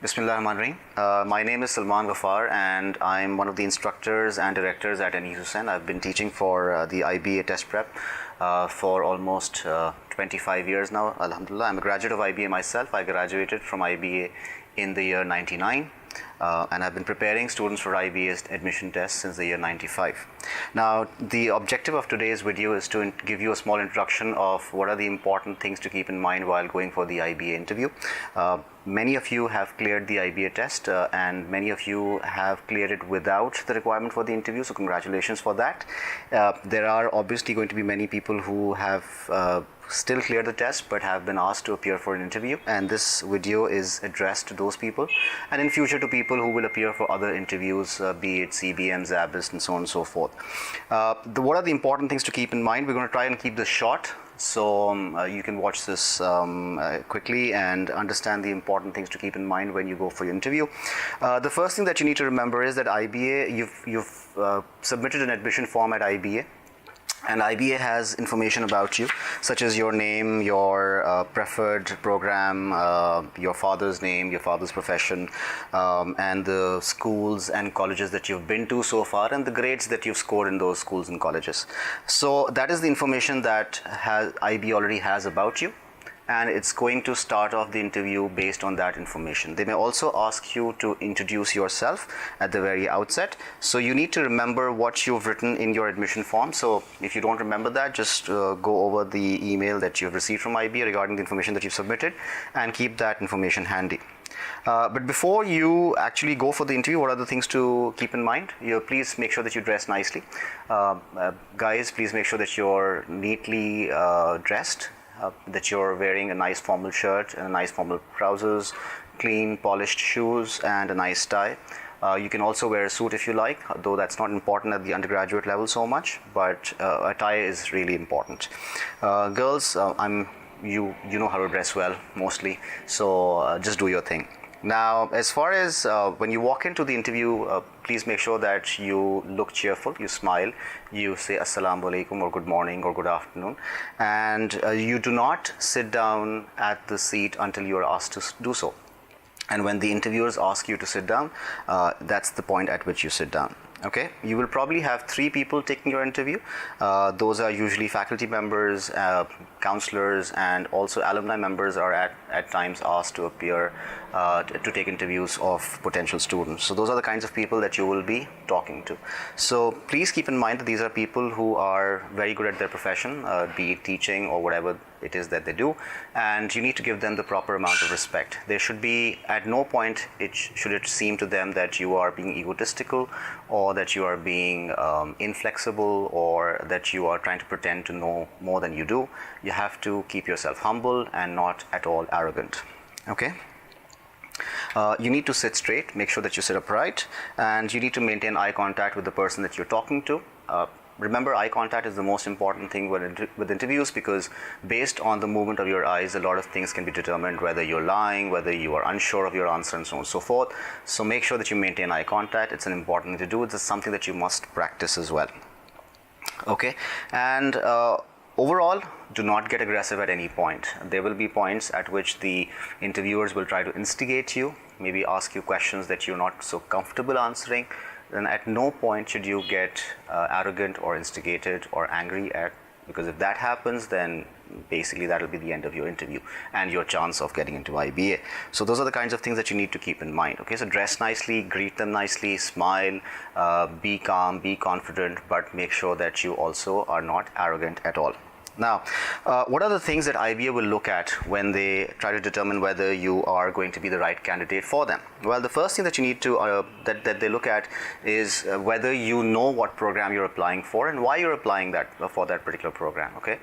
Bismillahirrahmanirrahim. My name is Salman Ghaffar and I'm one of the instructors and directors at Hussain. I've been teaching for the IBA test prep for almost 25 years now, Alhamdulillah. I'm a graduate of IBA myself. I graduated from IBA in the year 99. And I've been preparing students for IBA's admission tests since the year 95. Now, the objective of today's video is to give you a small introduction of what are the important things to keep in mind while going for the IBA interview. Many of you have cleared the IBA test and many of you have cleared it without the requirement for the interview, so congratulations for that. There are obviously going to be many people who have still cleared the test but have been asked to appear for an interview, and this video is addressed to those people and in future to people who will appear for other interviews, be it CBM, ZABIS and so on and so forth. What are the important things to keep in mind? We're going to try and keep this short, so you can watch this quickly and understand the important things to keep in mind when you go for your interview. The first thing that you need to remember is that IBA, you've submitted an admission form at IBA, and IBA has information about you, such as your name, your preferred program, your father's name, your father's profession, and the schools and colleges that you've been to so far, and the grades that you've scored in those schools and colleges. So that is the information that IBA already has about you, and it's going to start off the interview based on that information. They may also ask you to introduce yourself at the very outset, so you need to remember what you've written in your admission form. So if you don't remember that, just go over the email that you've received from IBA regarding the information that you've submitted and keep that information handy. But before you actually go for the interview, what are the things to keep in mind? Please make sure that you dress nicely. Guys, please make sure that you're neatly dressed. That you're wearing a nice formal shirt and a nice formal trousers, clean polished shoes and a nice tie. You can also wear a suit if you like, though that's not important at the undergraduate level so much, but a tie is really important. Girls, you know how to dress well mostly, so just do your thing. Now, as far as when you walk into the interview, please make sure that you look cheerful, you smile, you say Assalamu alaikum or good morning or good afternoon, and you do not sit down at the seat until you are asked to do so. And when the interviewers ask you to sit down, that's the point at which you sit down. Okay, you will probably have 3 people taking your interview. Those are usually faculty members, counselors, and also alumni members are at times asked to appear to take interviews of potential students. So those are the kinds of people that you will be talking to. So please keep in mind that these are people who are very good at their profession, be it teaching or whatever it is that they do, and you need to give them the proper amount of respect. There should be, at no point should it seem to them that you are being egotistical or that you are being inflexible or that you are trying to pretend to know more than you do. You have to keep yourself humble and not at all arrogant. Okay? You need to sit straight, make sure that you sit upright, and you need to maintain eye contact with the person that you're talking to. Remember, eye contact is the most important thing with interviews, because based on the movement of your eyes, a lot of things can be determined, whether you're lying, whether you are unsure of your answer, and so on and so forth. So make sure that you maintain eye contact. It's an important thing to do. It's something that you must practice as well. Okay, and overall, do not get aggressive at any point. There will be points at which the interviewers will try to instigate you, maybe ask you questions that you're not so comfortable answering. Then at no point should you get arrogant or instigated or angry at, because if that happens, then basically that will be the end of your interview and your chance of getting into IBA. So those are the kinds of things that you need to keep in mind. Okay, so dress nicely, greet them nicely, smile, be calm, be confident, but make sure that you also are not arrogant at all. Now, what are the things that IBA will look at when they try to determine whether you are going to be the right candidate for them? Well, the first thing that you need to that they look at is whether you know what program you're applying for and why you're applying for that particular program. Okay,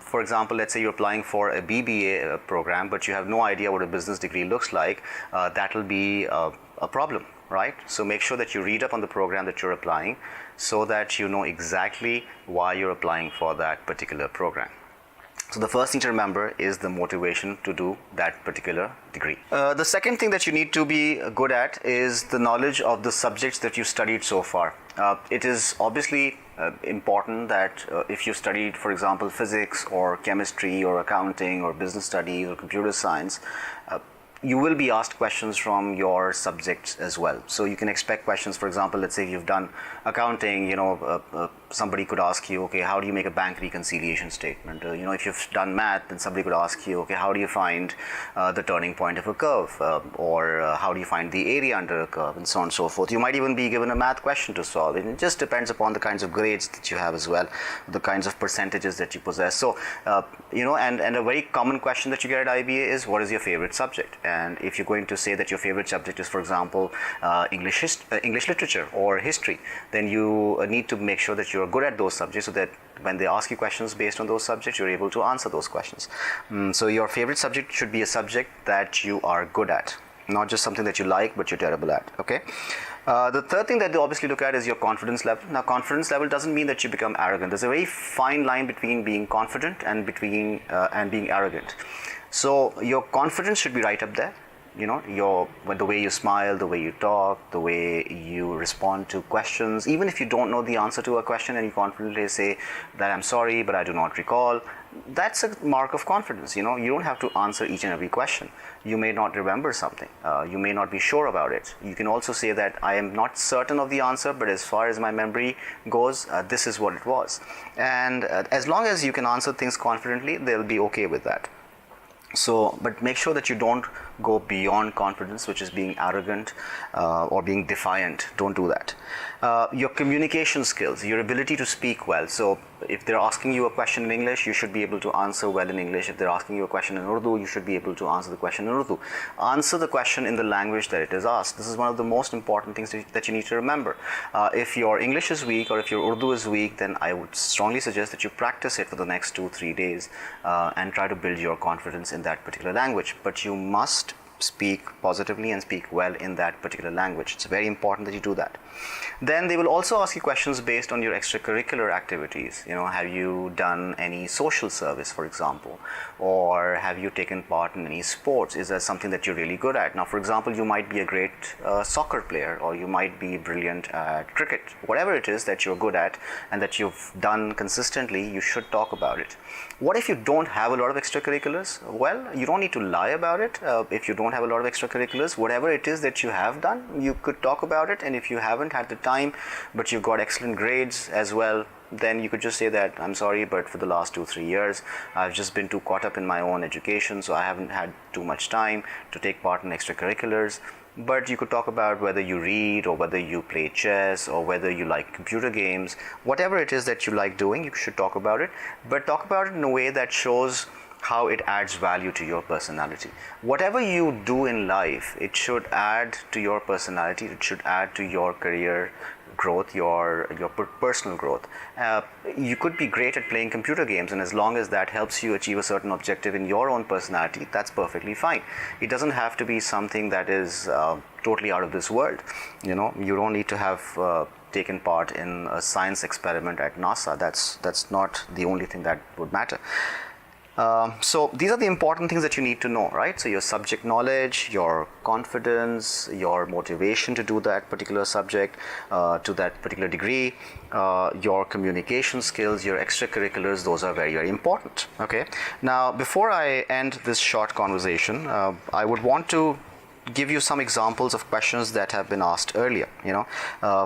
for example, let's say you're applying for a BBA program, but you have no idea what a business degree looks like. That will be a problem, right? So make sure that you read up on the program that you're applying, so that you know exactly why you're applying for that particular program. So the first thing to remember is the motivation to do that particular degree. The second thing that you need to be good at is the knowledge of the subjects that you studied so far. It is obviously important that if you studied, for example, physics or chemistry or accounting or business studies or computer science, you will be asked questions from your subjects as well. So you can expect questions, for example, let's say you've done accounting, somebody could ask you, okay, how do you make a bank reconciliation statement? If you've done math, then somebody could ask you, okay, how do you find the turning point of a curve? Or how do you find the area under a curve, and so on and so forth. You might even be given a math question to solve, and it just depends upon the kinds of grades that you have as well, the kinds of percentages that you possess. So, and a very common question that you get at IBA is, what is your favorite subject? And if you're going to say that your favorite subject is, for example, English literature or history, then you need to make sure that you're good at those subjects, so that when they ask you questions based on those subjects, you're able to answer those questions. So your favorite subject should be a subject that you are good at, not just something that you like but you're terrible at. Okay. The third thing that they obviously look at is your confidence level. Now, confidence level doesn't mean that you become arrogant. There's a very fine line between being confident and being arrogant. So your confidence should be right up there. The way you smile, the way you talk, the way you respond to questions. Even if you don't know the answer to a question and you confidently say that I'm sorry, but I do not recall, that's a mark of confidence. You don't have to answer each and every question. You may not remember something. You may not be sure about it. You can also say that I am not certain of the answer, but as far as my memory goes, this is what it was. And as long as you can answer things confidently, they'll be okay with that. So, but make sure that you don't go beyond confidence, which is being arrogant or being defiant. Don't do that. Your communication skills, your ability to speak well. So if they're asking you a question in English, you should be able to answer well in English. If they're asking you a question in Urdu, you should be able to answer the question in Urdu. Answer the question in the language that it is asked. This is one of the most important things that you need to remember. If your English is weak or if your Urdu is weak, then I would strongly suggest that you practice it for the next 2-3 days and try to build your confidence in that particular language. But you must speak positively and speak well in that particular language. It's very important that you do that. Then they will also ask you questions based on your extracurricular activities. Have you done any social service, for example, or have you taken part in any sports? Is that something that you're really good at? Now, for example, you might be a great soccer player, or you might be brilliant at cricket. Whatever it is that you're good at and that you've done consistently, you should talk about it. What if you don't have a lot of extracurriculars? Well, you don't need to lie about it. If you don't have a lot of extracurriculars, whatever it is that you have done, you could talk about it. And if you haven't had the time, but you've got excellent grades as well, then you could just say that, I'm sorry, but for the last 2-3 years, I've just been too caught up in my own education, so I haven't had too much time to take part in extracurriculars. But you could talk about whether you read, or whether you play chess, or whether you like computer games. Whatever it is that you like doing, you should talk about it. But talk about it in a way that shows how it adds value to your personality. Whatever you do in life, it should add to your personality. It should add to your career growth, your personal growth. You could be great at playing computer games, and as long as that helps you achieve a certain objective in your own personality, that's perfectly fine. It doesn't have to be something that is totally out of this world. You don't need to have taken part in a science experiment at NASA. That's not the only thing that would matter. So these are the important things that you need to know, right? So your subject knowledge, your confidence, your motivation to do that particular subject, to that particular degree, your communication skills, your extracurriculars, those are very, very important. Okay. Now, before I end this short conversation, I would want to give you some examples of questions that have been asked earlier.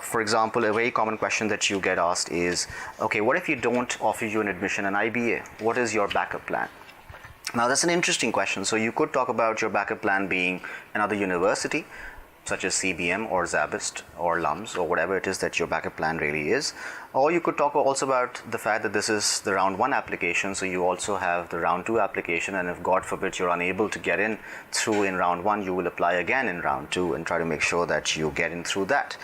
For example, a very common question that you get asked is, okay, what if you don't offer you an admission in IBA? What is your backup plan? Now, that's an interesting question. So you could talk about your backup plan being another university, such as CBM or Zabist or LUMS or whatever it is that your backup plan really is. Or you could talk also about the fact that this is the round 1 application, so you also have the round 2 application, and if God forbid you're unable to get in through in round 1, you will apply again in round 2 and try to make sure that you get in through that.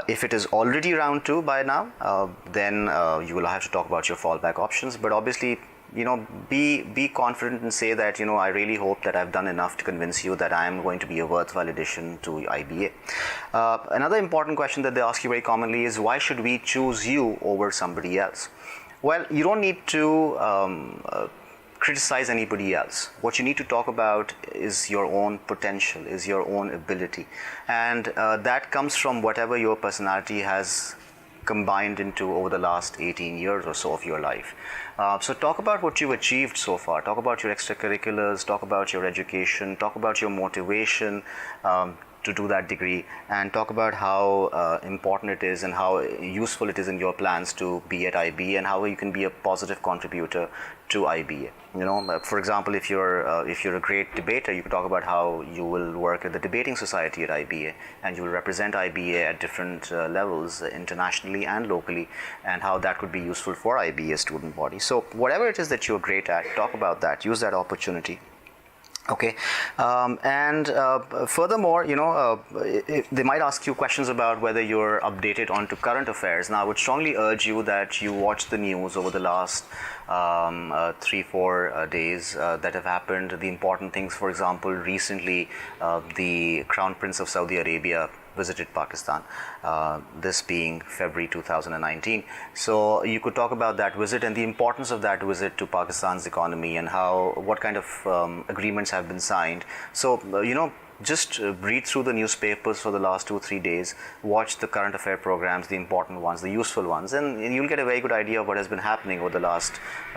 If it is already round 2 by now, then you will have to talk about your fallback options, but obviously be confident and say that, I really hope that I've done enough to convince you that I am going to be a worthwhile addition to IBA. Another important question that they ask you very commonly is, why should we choose you over somebody else? Well, you don't need to criticize anybody else. What you need to talk about is your own potential, is your own ability. And that comes from whatever your personality has combined into over the last 18 years or so of your life. So talk about what you've achieved so far. Talk about your extracurriculars, talk about your education, talk about your motivation to do that degree, and talk about how important it is and how useful it is in your plans to be at IBA, and how you can be a positive contributor to IBA. For example, if you're a great debater, you can talk about how you will work at the debating society at IBA, and you will represent IBA at different levels internationally and locally, and how that could be useful for IBA student body. So whatever it is that you're great at, talk about that. Use that opportunity. Okay, and furthermore, they might ask you questions about whether you're updated onto current affairs. Now, I would strongly urge you that you watch the news over the last 3-4 days that have happened. The important things, for example, recently the Crown Prince of Saudi Arabia visited Pakistan, this being February 2019. So you could talk about that visit and the importance of that visit to Pakistan's economy, and what kind of agreements have been signed. So, just read through the newspapers for the last 2-3 days, watch the current affair programs, the important ones, the useful ones, and you'll get a very good idea of what has been happening over the last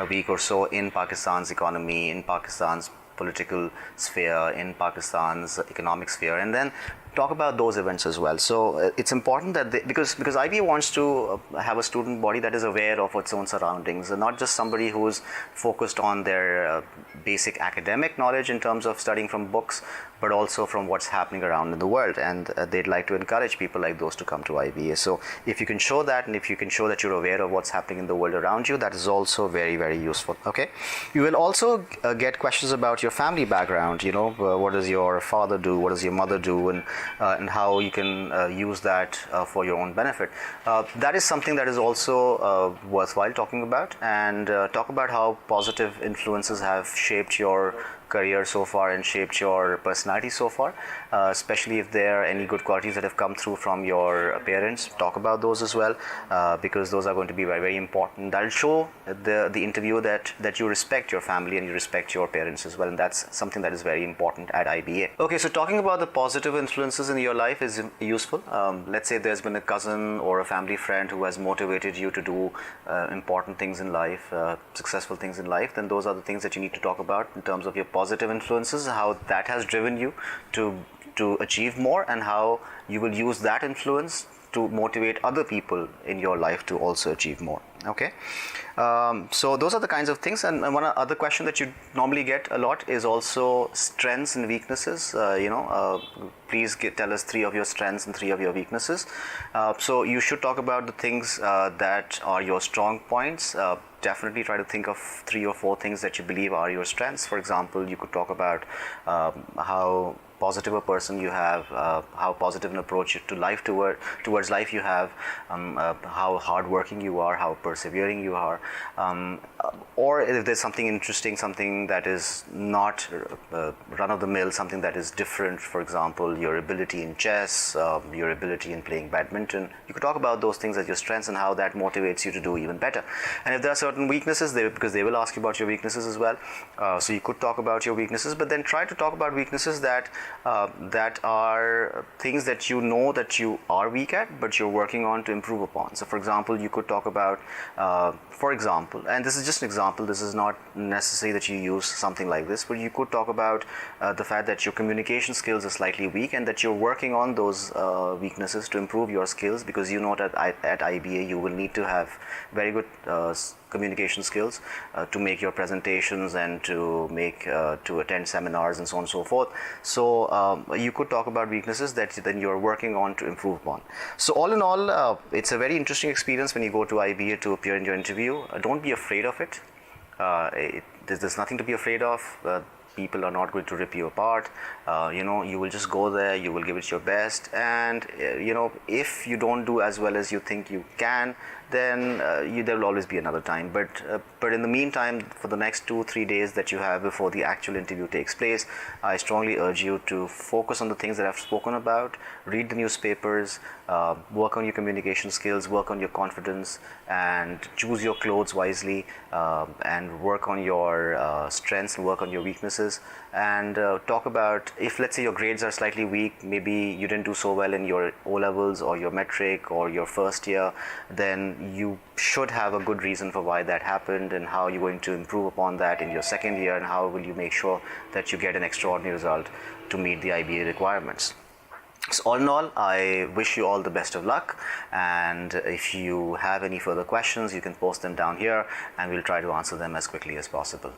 week or so in Pakistan's economy, in Pakistan's political sphere, in Pakistan's economic sphere, and then talk about those events as well. So it's important that because IBA wants to have a student body that is aware of its own surroundings, and not just somebody who's focused on their basic academic knowledge in terms of studying from books, but also from what's happening around in the world. And they'd like to encourage people like those to come to IBA. So if you can show that, and if you can show that you're aware of what's happening in the world around you, that is also very, very useful. Okay, you will also get questions about your family background. What does your father do, what does your mother do, and how you can use that for your own benefit. That is something that is also worthwhile talking about, and talk about how positive influences have shaped your career so far and shaped your personality so far, especially if there are any good qualities that have come through from your parents. Talk about those as well, because those are going to be very, very important. That will show the interview that you respect your family and you respect your parents as well, and that's something that is very important at IBA. Okay, so talking about the positive influences in your life is useful. Let's say there's been a cousin or a family friend who has motivated you to do important things in life, successful things in life, then those are the things that you need to talk about in terms of your positive influences, how that has driven you to achieve more, and how you will use that influence to motivate other people in your life to also achieve more. Okay, so those are the kinds of things. And one other question that you normally get a lot is also strengths and weaknesses. Please tell us 3 of your strengths and 3 of your weaknesses. So you should talk about the things that are your strong points. Definitely try to think of 3 or 4 things that you believe are your strengths. For example, you could talk about how positive a person you have, how positive an approach to life towards life you have, how hardworking you are, how persevering you are, or if there's something interesting, something that is not run-of-the-mill, something that is different. For example, your ability in chess, your ability in playing badminton. You could talk about those things as your strengths and how that motivates you to do even better. And if there are certain weaknesses, because they will ask you about your weaknesses as well, so you could talk about your weaknesses, but then try to talk about weaknesses that are things that you know that you are weak at, but you're working on to improve upon. So for example, you could talk about, and this is just an example, this is not necessary that you use something like this, but you could talk about the fact that your communication skills are slightly weak, and that you're working on those weaknesses to improve your skills, because you know that at IBA you will need to have very good communication skills to make your presentations and to attend seminars and so on and so forth. So you could talk about weaknesses that then you're working on to improve upon. So all in all, it's a very interesting experience when you go to IBA to appear in your interview. Don't be afraid of it. There's nothing to be afraid of. People are not going to rip you apart. You will just go there, you will give it your best, and if you don't do as well as you think you can, then there will always be another time. But in the meantime, for the next 2-3 days that you have before the actual interview takes place, I strongly urge you to focus on the things that I've spoken about. Read the newspapers, work on your communication skills, work on your confidence, and choose your clothes wisely, and work on your strengths and work on your weaknesses, and talk about, if let's say your grades are slightly weak, maybe you didn't do so well in your O levels or your metric or your first year, then you should have a good reason for why that happened and how you're going to improve upon that in your second year, and how will you make sure that you get an extraordinary result to meet the IBA requirements. So all in all, I wish you all the best of luck, and if you have any further questions, you can post them down here and we'll try to answer them as quickly as possible.